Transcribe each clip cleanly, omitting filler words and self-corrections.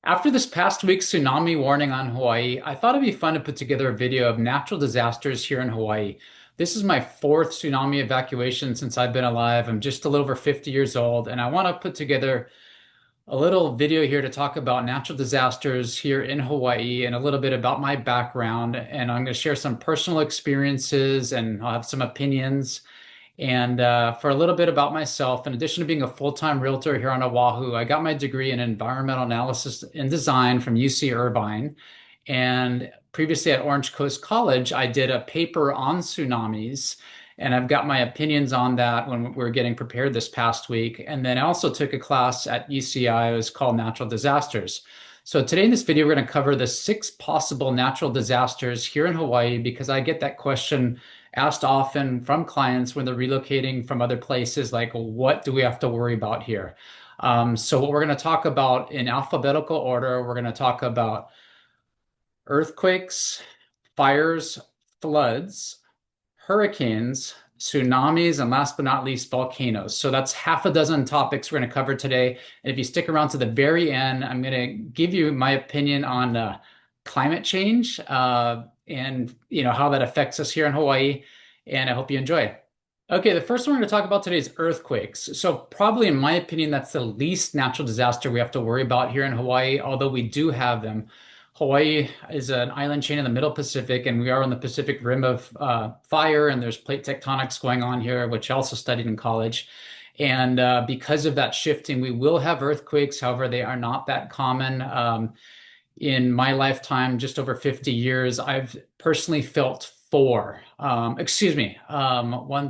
After this past week's tsunami warning on Hawaii, I thought it'd be fun to put together a video of natural disasters here in Hawaii. This is my fourth tsunami evacuation since I've been alive. I'm just a little over 50 years old, and I want to put together a little video here to talk about natural disasters here in Hawaii and a little bit about my background. And I'm going to share some personal experiences and I'll have some opinions. And for a little bit about myself, in addition to being a full-time realtor here on Oahu, I got my degree in environmental analysis and design from UC Irvine. And previously at Orange Coast College, I did a paper on tsunamis, and I've got my opinions on that when we were getting prepared this past week. And then I also took a class at UCI. It was called Natural Disasters. So today in this video, we're going to cover the 6 possible natural disasters here in Hawaii because I get that question asked often from clients when they're relocating from other places, like, what do we have to worry about here? So what we're going to talk about in alphabetical order, we're going to talk about earthquakes, fires, floods, hurricanes, tsunamis, and last but not least, volcanoes. So that's half a dozen topics we're going to cover today. And if you stick around to the very end, I'm going to give you my opinion on climate change and how that affects us here in Hawaii. And I hope you enjoy. Okay, the first one we're going to talk about today is earthquakes. So probably, in my opinion, that's the least natural disaster we have to worry about here in Hawaii, although we do have them. Hawaii is an island chain in the middle Pacific, and we are on the Pacific Rim of fire, and there's plate tectonics going on here, which I also studied in college. And because of that shifting, we will have earthquakes. However, they are not that common. In my lifetime, just over 50 years, I've personally felt 4. One,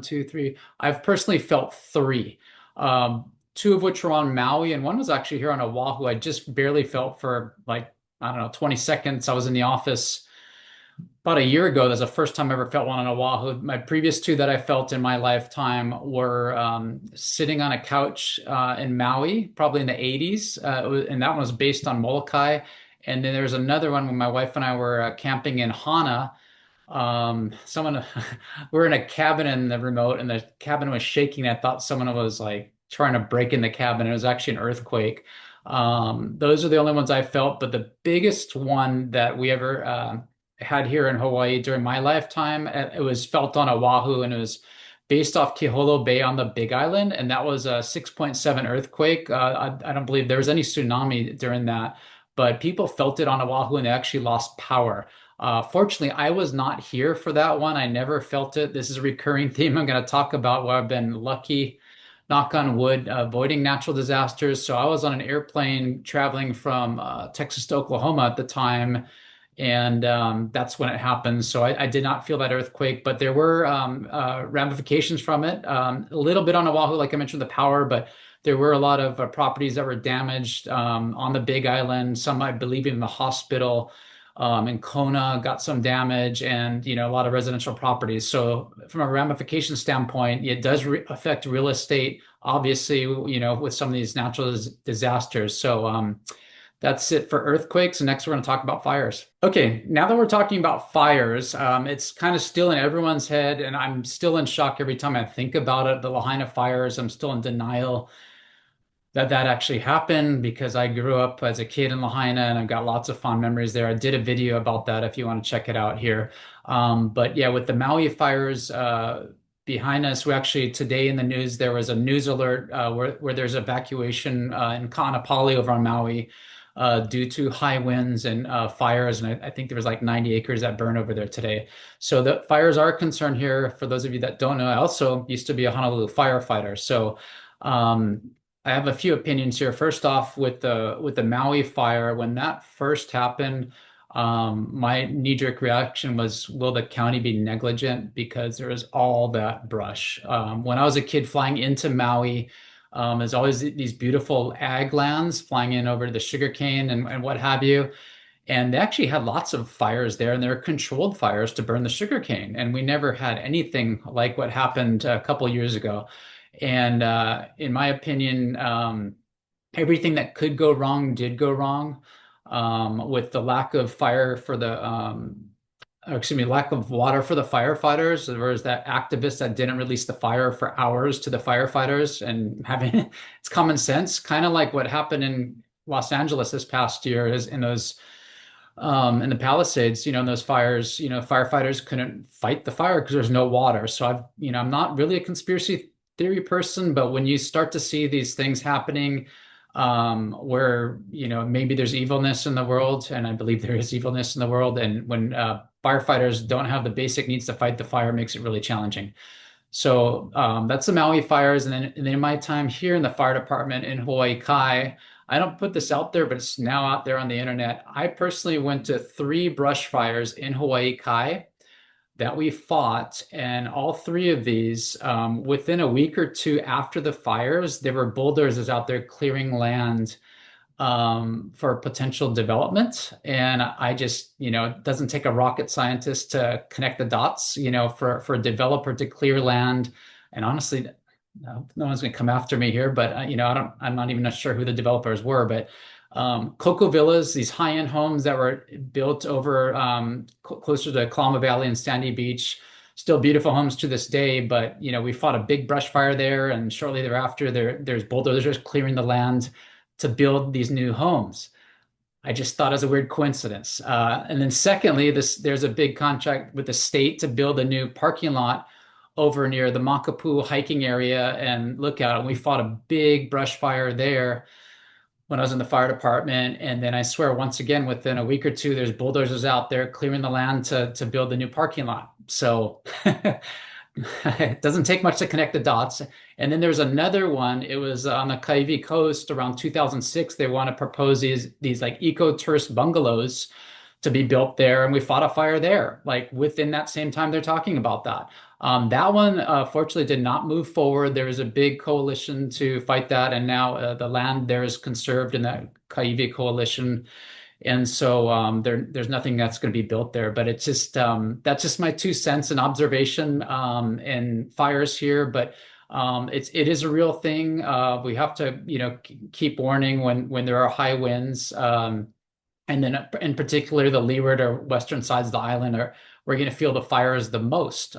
two, three. I've personally felt 3. 2 of which were on Maui, and one was actually here on Oahu. I just barely felt for I don't know, 20 seconds. I was in the office about a year ago. That's the first time I ever felt one on Oahu. My previous 2 that I felt in my lifetime were sitting on a couch in Maui, probably in the 80s. And that one was based on Molokai. And then there's another one when my wife and I were camping in Hana. We're in a cabin in the remote, and the cabin was shaking. I thought someone was like trying to break in the cabin. It was actually an earthquake. Those are the only ones I felt, but the biggest one that we ever had here in Hawaii during my lifetime, it was felt on Oahu, and it was based off Kiholo Bay on the Big Island, and that was a 6.7 earthquake. I don't believe there was any tsunami during that, but people felt it on Oahu, and they actually lost power. Fortunately, I was not here for that one. I never felt it. This is a recurring theme I'm going to talk about where I've been lucky, knock on wood, avoiding natural disasters. So I was on an airplane traveling from Texas to Oklahoma at the time, and that's when it happened. So I did not feel that earthquake, but there were ramifications from it. A little bit on Oahu, like I mentioned, the power, but there were a lot of properties that were damaged on the Big Island. Some, I believe, in the hospital. In Kona got some damage, and a lot of residential properties. So from a ramification standpoint, it does affect real estate, obviously, with some of these natural disasters. So that's it for earthquakes. And next we're going to talk about fires. Okay, now that we're talking about fires, it's kind of still in everyone's head, and I'm still in shock every time I think about it. The Lahaina fires, I'm still in denial that actually happened because I grew up as a kid in Lahaina, and I've got lots of fond memories there. I did a video about that if you want to check it out here. But yeah, with the Maui fires behind us, we actually, today in the news, there was a news alert where there's evacuation in Ka'anapali over on Maui due to high winds and fires. And I think there was like 90 acres that burned over there today. So the fires are a concern here. For those of you that don't know, I also used to be a Honolulu firefighter. So I have a few opinions here. First off, with the Maui fire, when that first happened, my knee-jerk reaction was, will the county be negligent because there was all that brush? When I was a kid flying into Maui, there's always these beautiful ag lands flying in over the sugarcane and what have you. And they actually had lots of fires there, and they were controlled fires to burn the sugarcane. And we never had anything like what happened a couple years ago. And in my opinion, everything that could go wrong did go wrong with the lack of fire for the, lack of water for the firefighters. There was that activist that didn't release the fire for hours to the firefighters, and having it's common sense, kind of like what happened in Los Angeles this past year is in those in the Palisades, in those fires, firefighters couldn't fight the fire because there's no water. So I'm not really a conspiracy theory person, but when you start to see these things happening, where, maybe there's evilness in the world, and I believe there is evilness in the world, and when firefighters don't have the basic needs to fight the fire, makes it really challenging. So that's the Maui fires. And then in my time here in the fire department in Hawaii Kai, I don't put this out there, but it's now out there on the internet. I personally went to 3 brush fires in Hawaii Kai that we fought. And all 3 of these, within a week or 2 after the fires, there were bulldozers out there clearing land for potential development. And I just, it doesn't take a rocket scientist to connect the dots, for a developer to clear land. And honestly, no one's going to come after me here, but I'm not even sure who the developers were, but Cocoa Villas, these high-end homes that were built over closer to Kalama Valley and Sandy Beach, still beautiful homes to this day. But we fought a big brush fire there, and shortly thereafter, there's bulldozers clearing the land to build these new homes. I just thought it was a weird coincidence. And then secondly, there's a big contract with the state to build a new parking lot over near the Makapu hiking area and lookout. And we fought a big brush fire there when I was in the fire department. And then I swear, once again, within a week or 2, there's bulldozers out there clearing the land to build the new parking lot. So it doesn't take much to connect the dots. And then there's another one. It was on the Kaiwi coast around 2006. They want to propose these like eco-tourist bungalows to be built there. And we fought a fire there, like within that same time they're talking about that. That one, fortunately, did not move forward. There was a big coalition to fight that, and now the land there is conserved in that Kaiwi coalition, and so there's nothing that's going to be built there. But it's just that's just my 2 cents and observation in fires here. But it is a real thing. We have to keep warning when there are high winds. And then in particular, the leeward or western sides of the island we're going to feel the fires the most.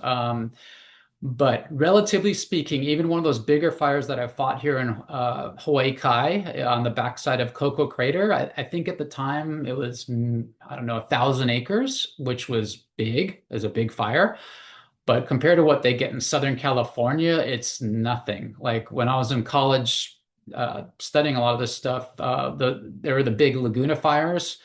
But relatively speaking, even one of those bigger fires that I fought here in Hawaii Kai on the backside of Cocoa Crater, I think at the time it was, I don't know, 1,000 acres, which was big. It was a big fire. But compared to what they get in Southern California, it's nothing. Like when I was in college studying a lot of this stuff, there were the big Laguna fires.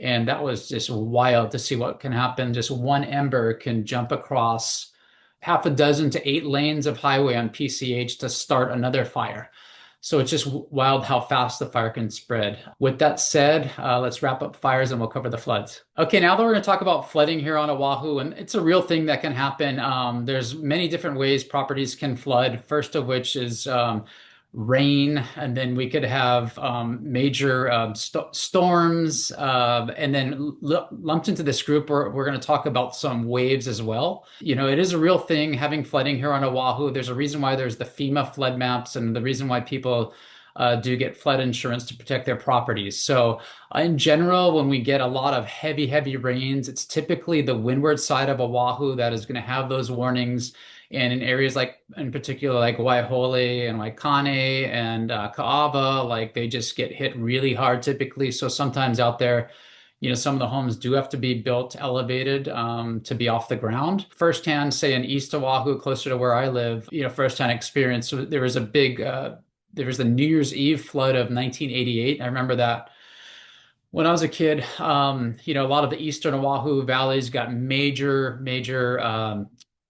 And that was just wild to see what can happen. Just one ember can jump across half a dozen to 8 lanes of highway on PCH to start another fire. So it's just wild how fast the fire can spread. With that said, let's wrap up fires and we'll cover the floods. Okay, now that we're going to talk about flooding here on Oahu, and it's a real thing that can happen. There's many different ways properties can flood. First of which is rain, and then we could have major storms, and then lumped into this group, we're going to talk about some waves as well. It is a real thing having flooding here on Oahu. There's a reason why there's the FEMA flood maps, and the reason why people do get flood insurance to protect their properties. So in general, when we get a lot of heavy rains, it's typically the windward side of Oahu that is going to have those warnings. And in areas in particular, like Waihole and Waikane and Ka'ava, like they just get hit really hard typically. So sometimes out there, some of the homes do have to be built elevated to be off the ground. Firsthand, say in East Oahu, closer to where I live, firsthand experience. So there was there was the New Year's Eve flood of 1988. I remember that. When I was a kid, a lot of the eastern Oahu valleys got major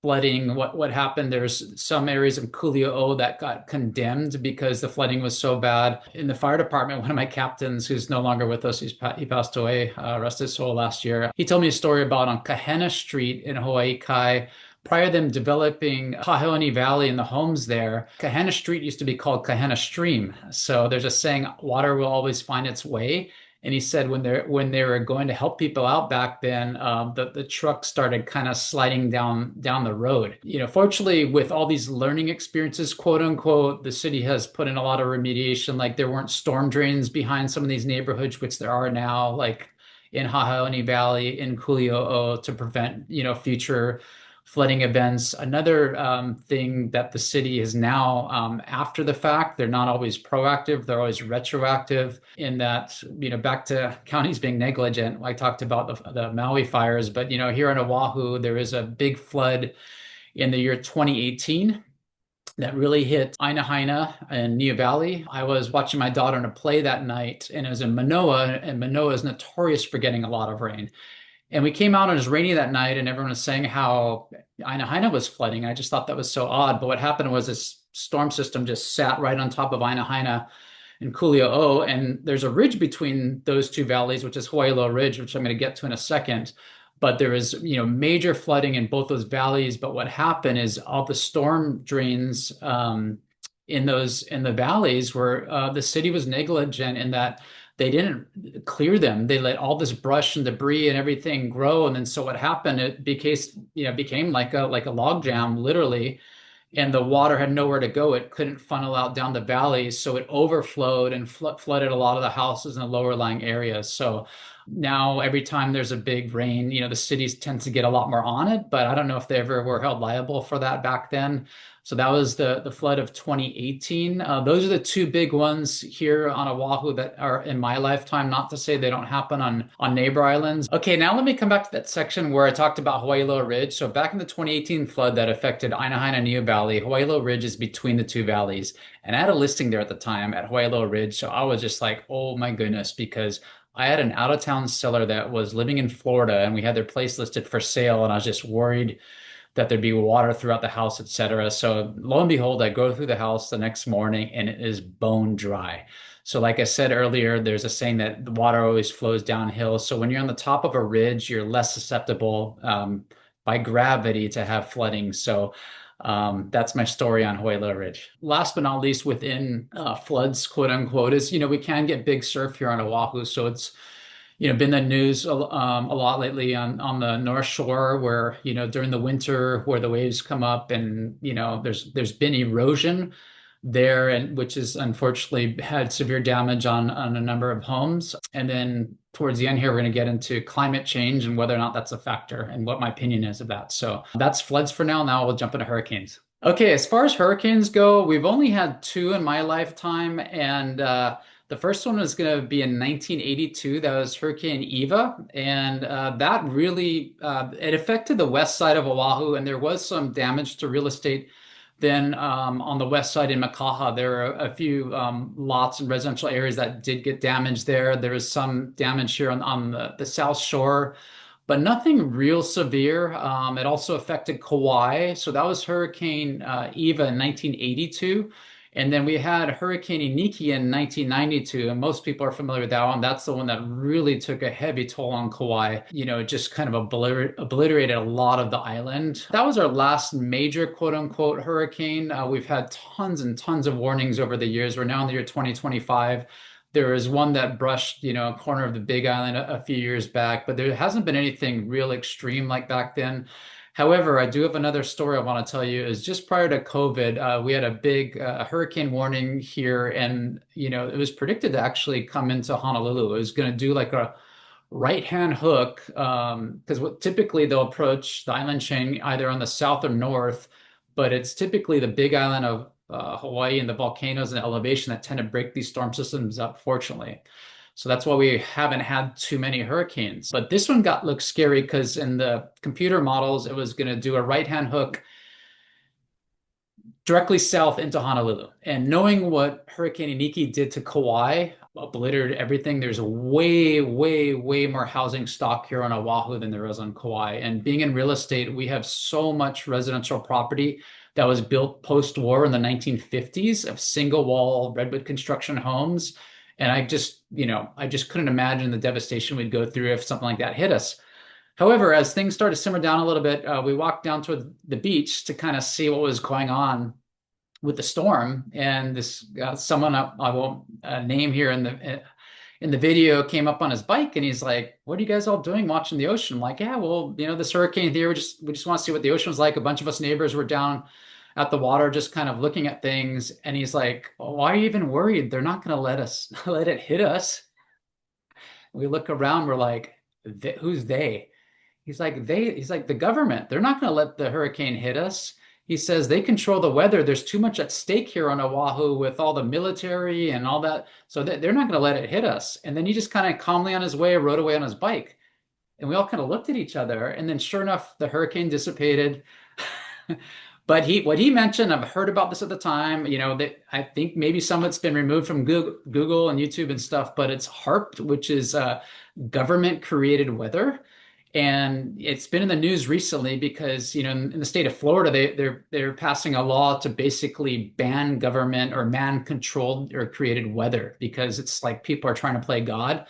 flooding. What happened? There's some areas of Kulia'o that got condemned because the flooding was so bad. In the fire department, one of my captains, who's no longer with us, he passed away, rest his soul, last year. He told me a story about on Kahena Street in Hawaii Kai. Prior to them developing Haheone Valley and the homes there, Kahena Street used to be called Kahena Stream. So there's a saying, water will always find its way. And he said when they were going to help people out back then, the truck started kind of sliding down the road. Fortunately, with all these learning experiences, quote unquote, the city has put in a lot of remediation. Like there weren't storm drains behind some of these neighborhoods, which there are now, like in Haheone Valley, in Kulia'o, to prevent future flooding events. Another thing that the city is now, after the fact, they're not always proactive, they're always retroactive in that, back to counties being negligent. I talked about the Maui fires, but, here in Oahu, there is a big flood in the year 2018 that really hit Lahaina and Nia Valley. I was watching my daughter in a play that night, and it was in Manoa, and Manoa is notorious for getting a lot of rain. And we came out and it was rainy that night, and everyone was saying how Lahaina was flooding. I just thought that was so odd. But what happened was this storm system just sat right on top of Lahaina and Kulia'o, and there's a ridge between those two valleys, which is Hawaii Low Ridge, which I'm going to get to in a second. But there was, major flooding in both those valleys. But what happened is all the storm drains in the valleys were the city was negligent in that they didn't clear them. They let all this brush and debris and everything grow. And then so what happened? It became like a log jam, literally, and the water had nowhere to go. It couldn't funnel out down the valleys, so it overflowed and flooded a lot of the houses in the lower lying areas. So now every time there's a big rain, the cities tend to get a lot more on it, but I don't know if they ever were held liable for that back then. So that was the flood of 2018. Those are the two big ones here on Oahu that are in my lifetime. Not to say they don't happen on neighbor islands. Okay, now let me come back to that section where I talked about Hawaii Low Ridge. So back in the 2018 flood that affected Ainahaina Niu Valley, Hawaii Low Ridge is between the two valleys. And I had a listing there at the time at Hawaii Low Ridge. So I was just like, oh my goodness, because I had an out-of-town seller that was living in Florida, and we had their place listed for sale, and I was just worried that there'd be water throughout the house, etc. So lo and behold, I go through the house the next morning and it is bone dry. So like I said earlier, there's a saying that the water always flows downhill. So when you're on the top of a ridge, you're less susceptible by gravity to have flooding. So that's my story on Hawaii Low Ridge. Last but not least, within floods, quote unquote, is, we can get big surf here on Oahu. So it's, been the news a lot lately on the North Shore where, during the winter where the waves come up and, there's been erosion there, and which has unfortunately had severe damage on a number of homes. And then towards the end here, we're going to get into climate change and whether or not that's a factor and what my opinion is of that. So that's floods for now. Now we'll jump into hurricanes. Okay, as far as hurricanes go, we've only had two in my lifetime, and the first one was going to be in 1982. That was Hurricane Eva, and that really it affected the west side of Oahu, and there was some damage to real estate. Then on the west side in Makaha, there are a few lots and residential areas that did get damaged there. There was some damage here on the south shore, but nothing real severe. It also affected Kauai. So that was Hurricane Eva in 1982. And then we had Hurricane Iniki in 1992, and most people are familiar with that one. That's the one that really took a heavy toll on Kauai. Just kind of obliterated a lot of the island. That was our last major quote unquote hurricane. We've had tons and tons of warnings over the years. We're now in the year 2025. There was one that brushed, a corner of the Big Island a few years back, but there hasn't been anything real extreme like back then. However, I do have another story I want to tell you. Is just prior to COVID, we had a big hurricane warning here, and it was predicted to actually come into Honolulu. It was going to do like a right-hand hook, because typically they'll approach the island chain either on the south or north, but it's typically the Big Island of Hawaii and the volcanoes and the elevation that tend to break these storm systems up, fortunately. So that's why we haven't had too many hurricanes. But this one looked scary because in the computer models, it was going to do a right-hand hook directly south into Honolulu. And knowing what Hurricane Iniki did to Kauai, obliterated everything. There's a way, way, way more housing stock here on Oahu than there is on Kauai. And being in real estate, we have so much residential property that was built post-war in the 1950s of single wall redwood construction homes. And I just couldn't imagine the devastation we'd go through if something like that hit us. However, as things started to simmer down a little bit, we walked down to the beach to kind of see what was going on with the storm. And this someone I won't name here in the video came up on his bike, and he's like, "What are you guys all doing watching the ocean?" I'm like, "Yeah, well, this hurricane here, we just want to see what the ocean was like." A bunch of us neighbors were down at the water, just kind of looking at things. And he's like, well, "Why are you even worried? They're not going to let it hit us." We look around, we're like, "Who's they?" he's like, the government, they're not going to let the hurricane hit us. He says they control the weather. There's too much at stake here on Oahu with all the military and all that. So they're not going to let it hit us. And then he just kind of calmly on his way rode away on his bike. And we all kind of looked at each other. And then sure enough, the hurricane dissipated. But what he mentioned, I've heard about this at the time, that I think maybe some of it's been removed from Google and YouTube and stuff, but it's HARP, which is government created weather. And it's been in the news recently because, in the state of Florida, they're passing a law to basically ban government or man controlled or created weather because it's like people are trying to play God.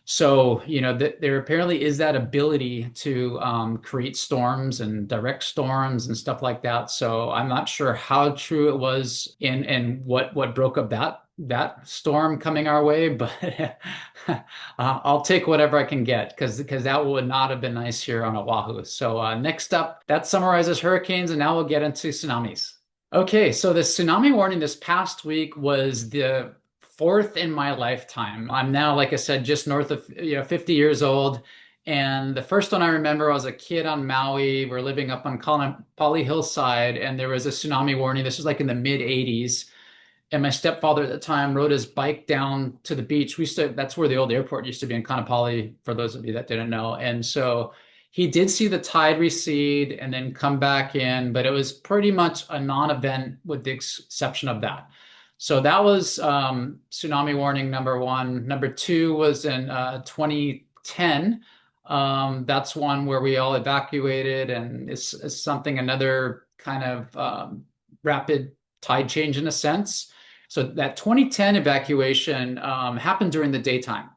So, there apparently is that ability to create storms and direct storms and stuff like that. So I'm not sure how true it was in what broke up that storm coming our way, but I'll take whatever I can get because that would not have been nice here on Oahu. So next up, that summarizes hurricanes, and now we'll get into tsunamis. Okay, so the tsunami warning this past week was the fourth in my lifetime. I'm now, like I said, just north of 50 years old. And the first one I remember, I was a kid on Maui. We're living up on Poly Hillside, and there was a tsunami warning. This was like in the mid 80s. And my stepfather at the time rode his bike down to the beach. That's where the old airport used to be in Kaanapali, for those of you that didn't know. And so he did see the tide recede and then come back in, but it was pretty much a non-event with the exception of that. So that was tsunami warning number one. Number two was in 2010. That's one where we all evacuated, and it's something, another kind of rapid tide change in a sense. So that 2010 evacuation happened during the daytime.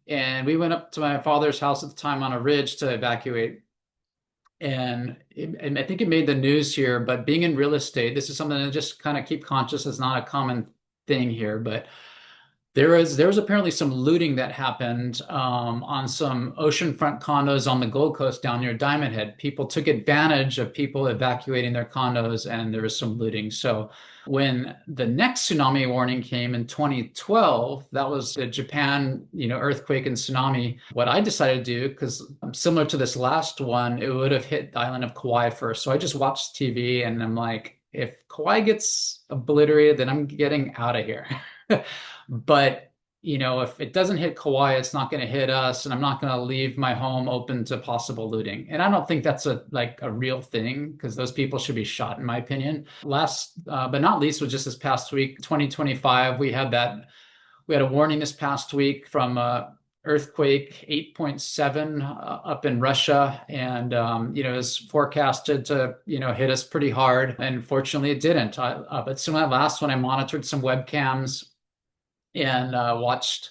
And we went up to my father's house at the time on a ridge to evacuate. And I think it made the news here, but being in real estate, this is something to just kind of keep conscious. It's not a common thing here, but there was apparently some looting that happened on some oceanfront condos on the Gold Coast down near Diamond Head. People took advantage of people evacuating their condos, and there was some looting. So when the next tsunami warning came in 2012, that was the Japan, earthquake and tsunami. What I decided to do, because similar to this last one, it would have hit the island of Kauai first. So I just watched TV, and I'm like, if Kauai gets obliterated, then I'm getting out of here. But, if it doesn't hit Kauai, it's not going to hit us, and I'm not going to leave my home open to possible looting. And I don't think that's a real thing, because those people should be shot, in my opinion. Last, but not least, was just this past week, 2025, we had a warning this past week from earthquake 8.7 up in Russia, and it was forecasted to hit us pretty hard, and fortunately it didn't. But so that last one, I monitored some webcams and watched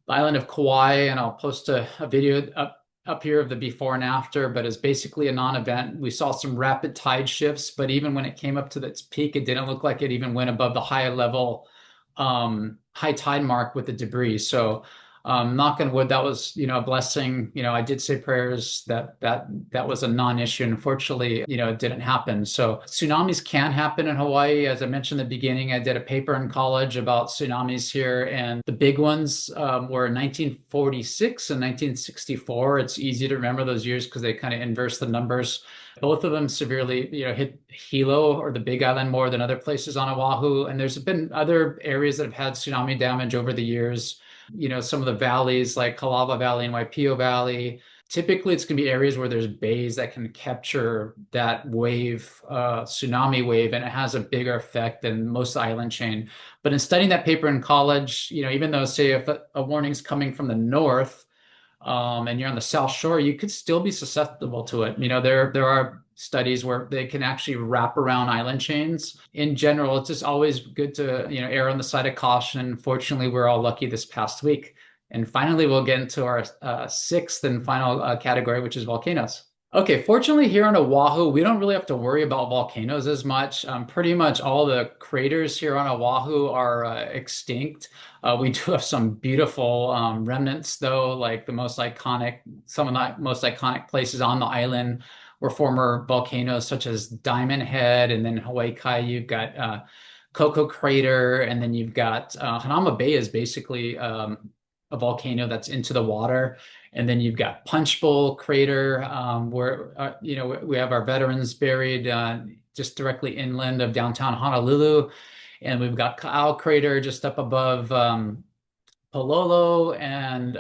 the island of Kauai, and I'll post a video up here of the before and after, but it's basically a non-event. We saw some rapid tide shifts, but even when it came up to its peak, it didn't look like it even went above the high level high tide mark with the debris. So knock on wood, that was a blessing. I did say prayers that was a non-issue. Unfortunately, it didn't happen. So tsunamis can happen in Hawaii. As I mentioned in the beginning, I did a paper in college about tsunamis here, and the big ones were 1946 and 1964. It's easy to remember those years because they kind of inverse the numbers. Both of them severely, hit Hilo or the Big Island more than other places on Oahu. And there's been other areas that have had tsunami damage over the years. Some of the valleys like Kalava Valley and Waipio Valley. Typically, it's going to be areas where there's bays that can capture that wave, tsunami wave, and it has a bigger effect than most island chain. But in studying that paper in college, even though, say, if a warning's coming from the north, and you're on the South Shore, you could still be susceptible to it. There are studies where they can actually wrap around island chains. In general, it's just always good to, err on the side of caution. Fortunately, we're all lucky this past week. And finally, we'll get into our sixth and final category, which is volcanoes. Okay, fortunately here on Oahu, we don't really have to worry about volcanoes as much. Pretty much all the craters here on Oahu are extinct. We do have some beautiful remnants though, like some of the most iconic places on the island were former volcanoes such as Diamond Head, and then Hawaii Kai, you've got Coco Crater, and then you've got Hanama Bay is basically a volcano that's into the water. And then you've got Punch Bowl Crater, where we have our veterans buried just directly inland of downtown Honolulu, and we've got Ka'au Crater just up above Pololo. And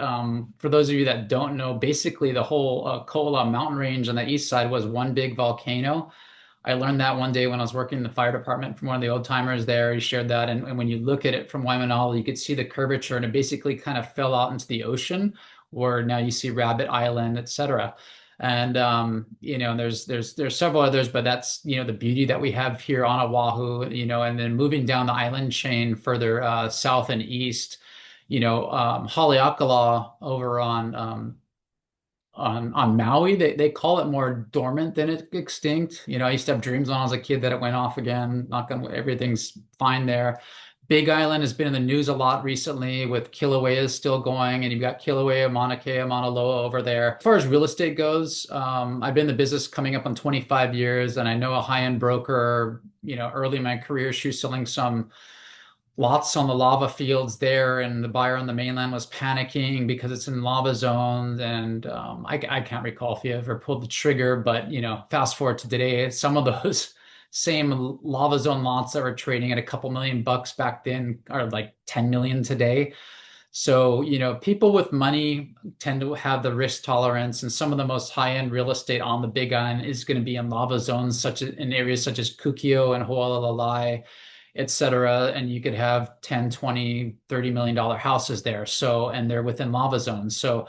for those of you that don't know, basically the whole Ko'ola mountain range on the east side was one big volcano. I learned that one day when I was working in the fire department from one of the old timers there. He shared that. And when you look at it from Waimanalo, you could see the curvature, and it basically kind of fell out into the ocean, where now you see Rabbit Island, et cetera. And there's several others, but that's the beauty that we have here on Oahu. And then moving down the island chain further south and east, Haleakala over on Maui, they call it more dormant than it extinct. I used to have dreams when I was a kid that it went off again. Not gonna, everything's fine there. Big Island has been in the news a lot recently with Kilauea is still going, and you've got Kilauea, Mauna Kea, Mauna Loa over there. As far as real estate goes, I've been in the business coming up on 25 years, and I know a high-end broker, early in my career, she was selling some lots on the lava fields there, and the buyer on the mainland was panicking because it's in lava zones. And I can't recall if you ever pulled the trigger, but fast forward to today, some of those same lava zone lots that were trading at a couple $1,000,000 back then are like 10 million today. So, people with money tend to have the risk tolerance, and some of the most high-end real estate on the Big Island is going to be in lava zones, such as in areas such as Kukio and Hualalai, et cetera. And you could have 10, 20, $30 million houses there. So, and they're within lava zones. So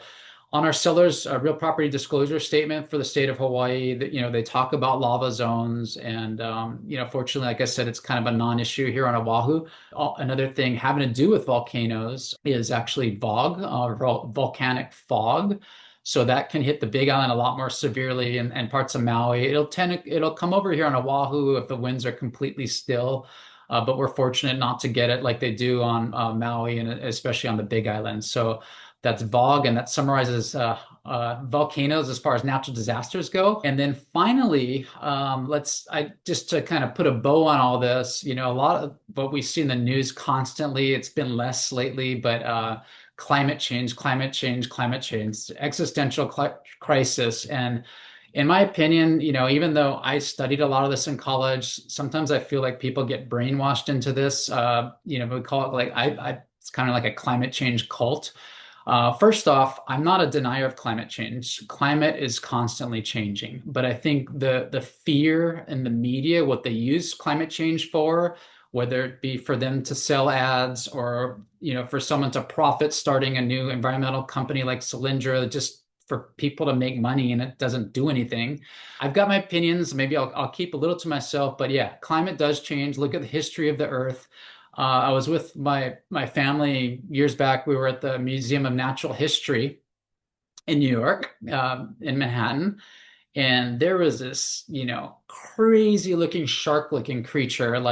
on our seller's real property disclosure statement for the state of Hawaii, that, they talk about lava zones. And, fortunately, like I said, it's kind of a non-issue here on Oahu. Another thing having to do with volcanoes is actually volcanic fog. So that can hit the Big Island a lot more severely, and parts of Maui. It'll come over here on Oahu if the winds are completely still. But we're fortunate not to get it like they do on Maui, and especially on the Big Island. So that's VOG, and that summarizes volcanoes as far as natural disasters go. And then finally, just to kind of put a bow on all this, a lot of what we see in the news constantly, it's been less lately, but climate change, existential crisis. And in my opinion, even though I studied a lot of this in college, sometimes I feel like people get brainwashed into this. We call it it's kind of like a climate change cult. First off, I'm not a denier of climate change. Climate is constantly changing, but I think the fear in the media, what they use climate change for, whether it be for them to sell ads or for someone to profit starting a new environmental company like Solyndra, just for people to make money, and it doesn't do anything. I've got my opinions. Maybe I'll keep a little to myself, but yeah, climate does change. Look at the history of the Earth. I was with my family years back. We were at the Museum of Natural History in New York, in Manhattan, and there was this, crazy looking shark looking creature. And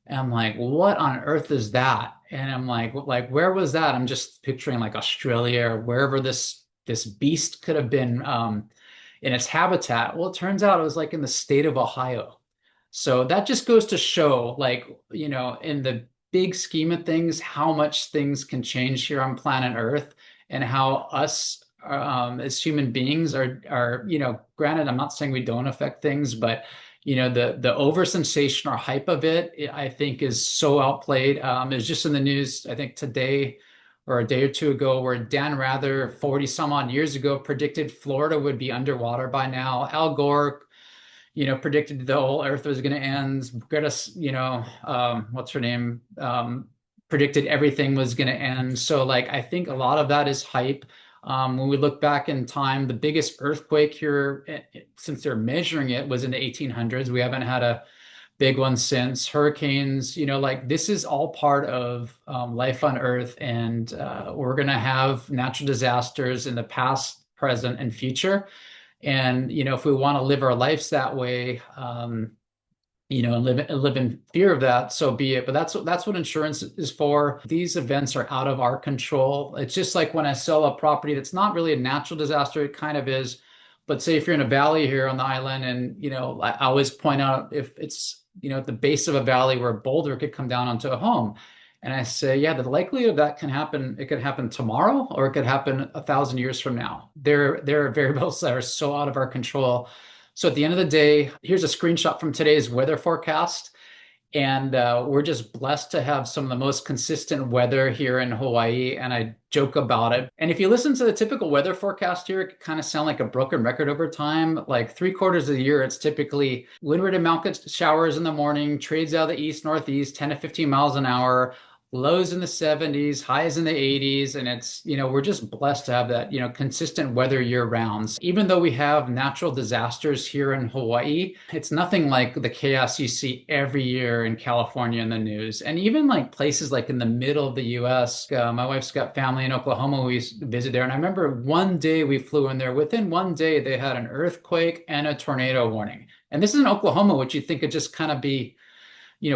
I'm like, what on earth is that? And I'm like, where was that? I'm just picturing like Australia or wherever this beast could have been in its habitat. Well, it turns out it was like in the state of Ohio. So that just goes to show, in the big scheme of things, how much things can change here on planet Earth, and how us as human beings are, granted, I'm not saying we don't affect things, but the over sensation or hype of it, I think, is so outplayed. It was just in the news, I think today or a day or two ago, where Dan Rather, 40 some odd years ago, predicted Florida would be underwater by now. Al Gore, predicted the whole earth was going to end. Greta, what's her name? Predicted everything was going to end. So I think a lot of that is hype. When we look back in time, the biggest earthquake here, since they're measuring it, was in the 1800s. We haven't had a big one since. Hurricanes, this is all part of life on Earth, and we're going to have natural disasters in the past, present, and future. And if we want to live our lives that way, and live in fear of that, so be it. But that's what insurance is for. These events are out of our control. It's just like when I sell a property that's not really a natural disaster, it kind of is. But say if you're in a valley here on the island, and I always point out, if it's at the base of a valley where a boulder could come down onto a home, And I say, yeah, the likelihood of that can happen, it could happen tomorrow or it could happen 1,000 years from now. There are variables that are so out of our control. So at the end of the day, here's a screenshot from today's weather forecast. And we're just blessed to have some of the most consistent weather here in Hawaii. And I joke about it. And if you listen to the typical weather forecast here, it kind of sound like a broken record over time. Like 3/4 of the year, it's typically windward and mountain showers in the morning, trades out of the east northeast, 10 to 15 miles an hour, lows in the 70s, highs in the 80s. And it's, we're just blessed to have that, consistent weather year round. Even though we have natural disasters here in Hawaii, it's nothing like the chaos you see every year in California in the news. And even like places like in the middle of the US, my wife's got family in Oklahoma. We used to visit there. And I remember one day we flew in there. Within one day, they had an earthquake and a tornado warning. And this is in Oklahoma, which you'd think would just kind of be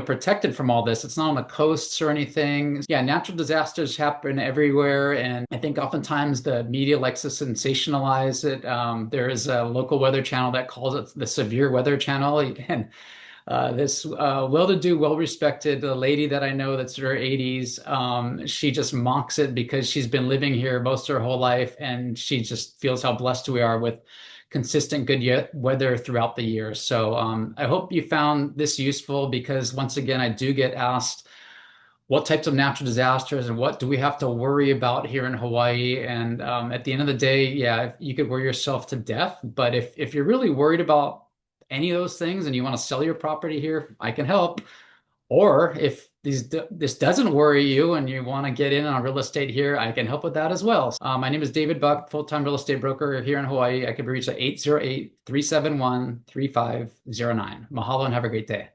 protected from all this. It's not on the coasts or anything. Yeah, natural disasters happen everywhere. And I think oftentimes the media likes to sensationalize it. There is a local weather channel that calls it the severe weather channel. And this well-to-do, well-respected lady that I know that's in her 80s, she just mocks it because she's been living here most of her whole life. And she just feels how blessed we are with consistent good weather throughout the year. So I hope you found this useful because once again, I do get asked what types of natural disasters and what do we have to worry about here in Hawaii. And at the end of the day, yeah, you could worry yourself to death. But if you're really worried about any of those things and you want to sell your property here, I can help. Or if this doesn't worry you and you want to get in on real estate here, I can help with that as well. My name is David Buck, full-time real estate broker here in Hawaii. I can be reached at 808-371-3509. Mahalo and have a great day.